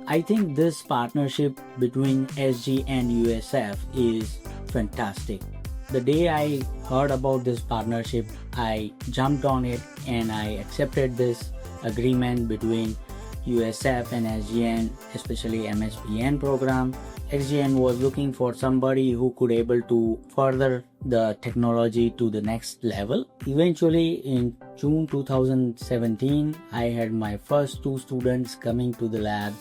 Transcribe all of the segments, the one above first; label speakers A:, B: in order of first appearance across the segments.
A: I think this partnership between SG and USF is fantastic. The day I heard about this partnership, I jumped on it and I accepted this agreement between USF and SGN, especially MSPN program. SGN was looking for somebody who could able to further the technology to the next level. Eventually in June 2017, I had my first 2 students coming to the lab,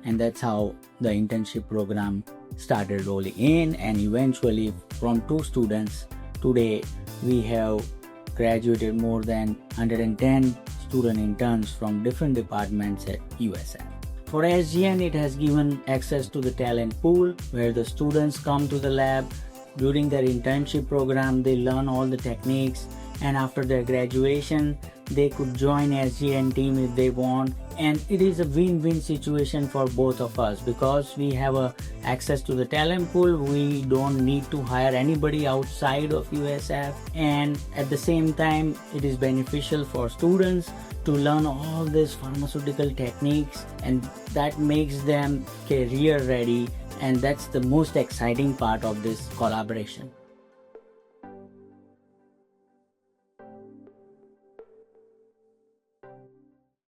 A: and that's how the internship program started rolling in, and eventually from 2 students, today we have graduated more than 110 student interns from different departments at USF. For SGN, it has given access to the talent pool where the students come to the lab. During their internship program, they learn all the techniques, and after their graduation, they could join SGN team if they want. And it is a win-win situation for both of us because we have access to the talent pool. We don't need to hire anybody outside of USF, and at the same time it is beneficial for students to learn all these pharmaceutical techniques, and that makes them career ready, and that's the most exciting part of this collaboration.